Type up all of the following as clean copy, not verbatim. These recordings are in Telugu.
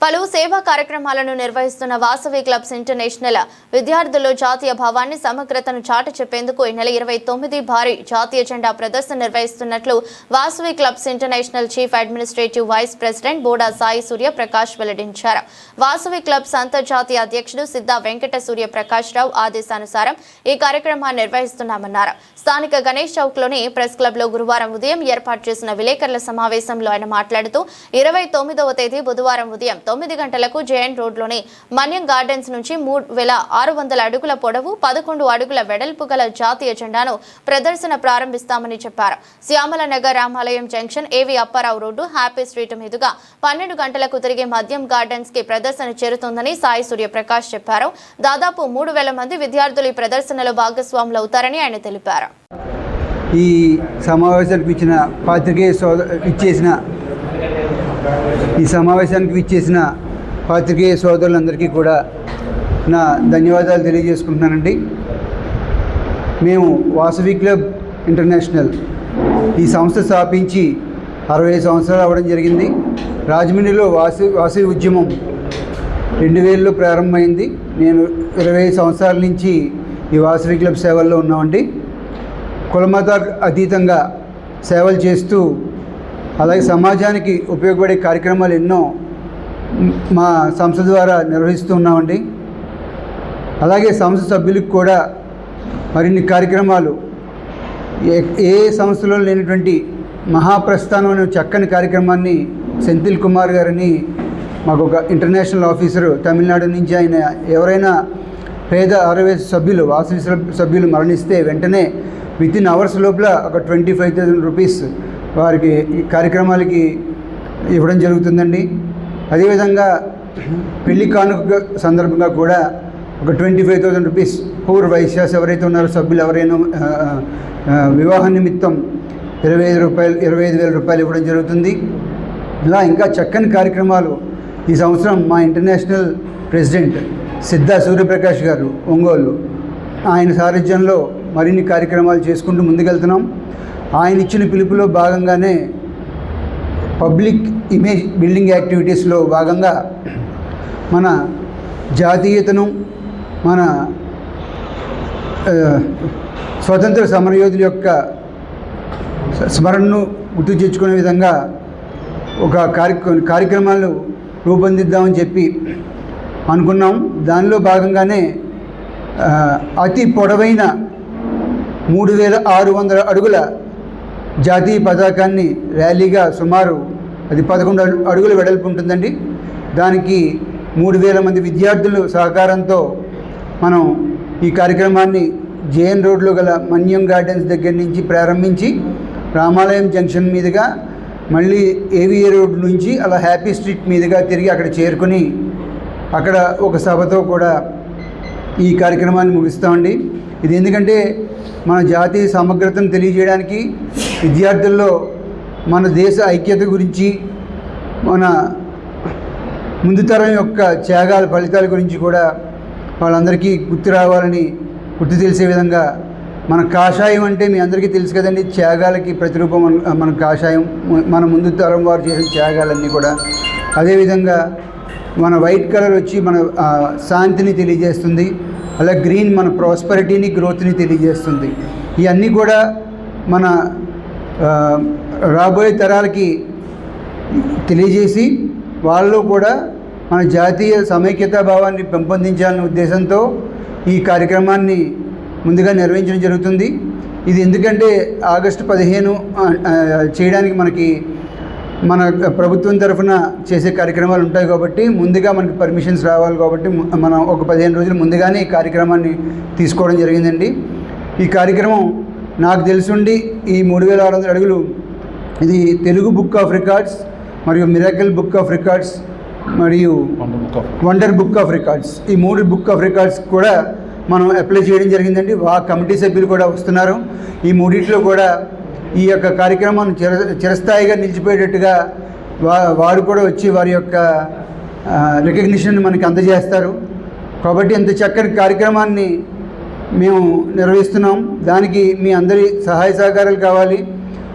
పలు సేవా కార్యక్రమాలను నిర్వహిస్తున్న వాసవి క్లబ్స్ ఇంటర్నేషనల్ విద్యార్థులు జాతీయ భావాన్ని సమగ్రతను చాటి చెప్పేందుకు ఈ నెల 29 భారీ జాతీయ జెండా ప్రదర్శన నిర్వహిస్తున్నట్లు Vasavi clubs international chief administrative vice president Boda Sai Surya Prakash వెల్లడించారు. వాసవి క్లబ్స్ అంతర్జాతీయ అధ్యక్షుడు సిద్ధా వెంకట సూర్య ప్రకాష్ రావు ఆదేశానుసారం ఈ కార్యక్రమాన్ని నిర్వహిస్తున్నామన్నారు. స్థానిక గణేష్ చౌక్ లోని ప్రెస్ క్లబ్ లో గురువారం ఉదయం ఏర్పాటు చేసిన విలేకరుల సమావేశంలో ఆయన మాట్లాడుతూ 29వ తేదీ బుధవారం ఉదయం 9 గంటలకు జేఎన్ రోడ్లోని మన్యం గార్డెన్స్ నుంచి 3600 అడుగుల పొడవు 11 అడుగుల వెడల్పు గల జాతీయ జెండాను ప్రదర్శన ప్రారంభిస్తామని చెప్పారు. శ్యామల నగర్ రామాలయం జంక్షన్ ఏవి అప్పారావు రోడ్డు హ్యాపీ స్ట్రీట్ మీదుగా 12 గంటలకు తిరిగి మద్యం గార్డెన్స్ కి ప్రదర్శన చేరుతుందని సాయి సూర్య ప్రకాష్ చెప్పారు. దాదాపు 3000 మంది విద్యార్థులు ఈ ప్రదర్శనలో భాగస్వాములు అవుతారని ఆయన తెలిపారు. ఈ సమావేశానికి విచ్చేసిన పాత్రికేయ సోదరులందరికీ కూడా నా ధన్యవాదాలు తెలియజేసుకుంటున్నానండి. మేము వాసవి క్లబ్ ఇంటర్నేషనల్ ఈ సంస్థ స్థాపించి 65 సంవత్సరాలు అవ్వడం జరిగింది. రాజమండ్రిలో వాసవి ఉద్యమం 2000లో ప్రారంభమైంది. నేను 25 సంవత్సరాల నుంచి ఈ వాసవి క్లబ్ సేవల్లో ఉన్నామండి. కులమత అతీతంగా సేవలు చేస్తూ అలాగే సమాజానికి ఉపయోగపడే కార్యక్రమాలు ఎన్నో మా సంస్థ ద్వారా నిర్వహిస్తూ ఉన్నామండి. అలాగే సంస్థ సభ్యులకు కూడా మరిన్ని కార్యక్రమాలు ఏ సంస్థలో లేనటువంటి మహాప్రస్థానం అనే చక్కని కార్యక్రమాన్ని సెంథిల్ కుమార్ గారని మాకు ఒక ఇంటర్నేషనల్ ఆఫీసరు తమిళనాడు నుంచి ఆయన ఎవరైనా పేద 60 సభ్యులు వాసవి సభ్యులు మరణిస్తే వెంటనే వితిన్ అవర్స్ లోపల ఒక 25,000 రూపీస్ వారికి ఈ కార్యక్రమాలకి ఇవ్వడం జరుగుతుందండి. అదేవిధంగా పెళ్లి కానుక సందర్భంగా కూడా ఒక 25,000 రూపీస్ పూర్ వైశ్యాస్ ఎవరైతే ఉన్నారో సభ్యులు ఎవరైనా వివాహ నిమిత్తం 25,000 రూపాయలు ఇవ్వడం జరుగుతుంది. ఇలా ఇంకా చక్కని కార్యక్రమాలు ఈ సంవత్సరం మా ఇంటర్నేషనల్ ప్రెసిడెంట్ సిద్ధా సూర్యప్రకాష్ గారు ఒంగోలు ఆయన సారథ్యంలో మరిన్ని కార్యక్రమాలు చేసుకుంటూ ముందుకెళ్తున్నాం. ఆయన ఇచ్చిన పిలుపులో భాగంగానే పబ్లిక్ ఇమేజ్ బిల్డింగ్ యాక్టివిటీస్లో భాగంగా మన జాతీయతను మన స్వతంత్ర సమరయోధుల యొక్క స్మరణను గుర్తు తెచ్చుకునే విధంగా ఒక కార్యక్రమాలు రూపొందిద్దామని చెప్పి అనుకున్నాం. దానిలో భాగంగానే అతి పొడవైన 3600 అడుగుల జాతీయ పతాకాన్ని ర్యాలీగా సుమారు అది 11 అడుగుల వెడల్పు ఉంటుందండి. దానికి 3000 మంది విద్యార్థులు సహకారంతో మనం ఈ కార్యక్రమాన్ని జేఎన్ రోడ్లో గల మన్యం గార్డెన్స్ దగ్గర నుంచి ప్రారంభించి రామాలయం జంక్షన్ మీదుగా మళ్ళీ ఏవిఏ రోడ్ నుంచి అలా హ్యాపీ స్ట్రీట్ మీదుగా తిరిగి అక్కడ చేరుకుని అక్కడ ఒక సభతో కూడా ఈ కార్యక్రమాన్ని ముగిస్తామండి. ఇది ఎందుకంటే మన జాతీయ సమగ్రతను తెలియజేయడానికి విద్యార్థుల్లో మన దేశ ఐక్యత గురించి మన ముందు తరం యొక్క త్యాగాల ఫలితాల గురించి కూడా వాళ్ళందరికీ గుర్తు రావాలని గుర్తు తెలిసే విధంగా మన కాషాయం అంటే మీ అందరికీ తెలుసు కదండి, త్యాగాలకి ప్రతిరూపం మన కాషాయం, మన ముందు తరం వారు చేసిన త్యాగాలన్నీ కూడా. అదేవిధంగా మన వైట్ కలర్ వచ్చి మన శాంతిని తెలియజేస్తుంది. అలా గ్రీన్ మన ప్రాస్పరిటీని గ్రోత్ని తెలియజేస్తుంది. ఇవన్నీ కూడా మన రాబోయే తరాలకి తెలియజేసి వాళ్ళు కూడా మన జాతీయ సమైక్యతా భావాన్ని పెంపొందించాలనే ఉద్దేశంతో ఈ కార్యక్రమాన్ని ముందుగా నిర్వహించడం జరుగుతుంది. ఇది ఎందుకంటే ఆగస్టు 15 చేయడానికి మనకి మన ప్రభుత్వం తరఫున చేసే కార్యక్రమాలు ఉంటాయి కాబట్టి ముందుగా మనకి పర్మిషన్స్ రావాలి కాబట్టి మనం ఒక 15 రోజులు ముందుగానే ఈ కార్యక్రమాన్ని తీసుకోవడం జరిగిందండి. ఈ కార్యక్రమం నాకు తెలుసుండి ఈ 3600 అడుగులు ఇది తెలుగు బుక్ ఆఫ్ రికార్డ్స్ మరియు మిరాకిల్ బుక్ ఆఫ్ రికార్డ్స్ మరియు వండర్ బుక్ ఆఫ్ రికార్డ్స్ ఈ 3 బుక్ ఆఫ్ రికార్డ్స్ కూడా మనం అప్లై చేయడం జరిగిందండి. కమిటీ సభ్యులు కూడా వస్తున్నారు. ఈ మూడిట్లో కూడా ఈ యొక్క కార్యక్రమాన్ని చిరస్థాయిగా నిలిచిపోయేటట్టుగా వారు కూడా వచ్చి వారి యొక్క రికగ్నిషన్ మనకి అందజేస్తారు. కాబట్టి ఇంత చక్కటి కార్యక్రమాన్ని మేము నిర్వహిస్తున్నాం. దానికి మీ అందరి సహాయ సహకారాలు కావాలి.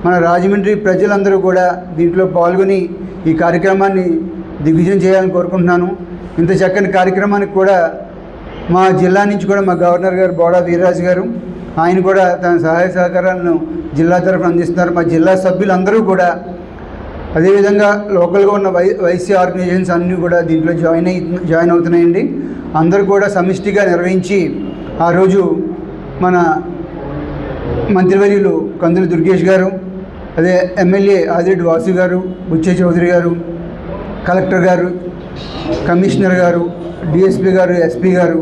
మన రాజమండ్రి ప్రజలందరూ కూడా దీంట్లో పాల్గొని ఈ కార్యక్రమాన్ని దిగ్విజయం చేయాలని కోరుకుంటున్నాను. ఇంత చక్కని కార్యక్రమానికి కూడా మా జిల్లా నుంచి కూడా మా గవర్నర్ గారు బోడా వీర్రాజు గారు ఆయన కూడా తన సహాయ సహకారాలను జిల్లా తరఫున అందిస్తున్నారు. మా జిల్లా సభ్యులందరూ కూడా అదేవిధంగా లోకల్గా ఉన్న వైసీ ఆర్గనైజేషన్స్ అన్నీ కూడా దీంట్లో జాయిన్ అవుతున్నాయండి. అందరూ కూడా సమిష్టిగా నిర్వహించి ఆ రోజు మన మంత్రివర్యులు కందుల దుర్గేష్ గారు, అదే ఎమ్మెల్యే ఆదిరెడ్డి వాసు గారు, బుచ్చే చౌదరి గారు, కలెక్టర్ గారు, కమిషనర్ గారు, డిఎస్పీ గారు, ఎస్పీ గారు,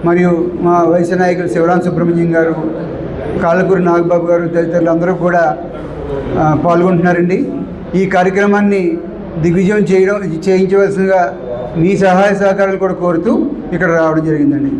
మరియు మా వైసీ నాయకులు శివరాం సుబ్రహ్మణ్యం గారు, కాళ్ళకూరి నాగబాబు గారు తదితరులు అందరూ కూడా పాల్గొంటున్నారండి. ఈ కార్యక్రమాన్ని దిగ్విజయం చేయించవలసిందిగా మీ సహాయ సహకారాలు కూడా కోరుతూ ఇక్కడ రావడం జరిగిందండి.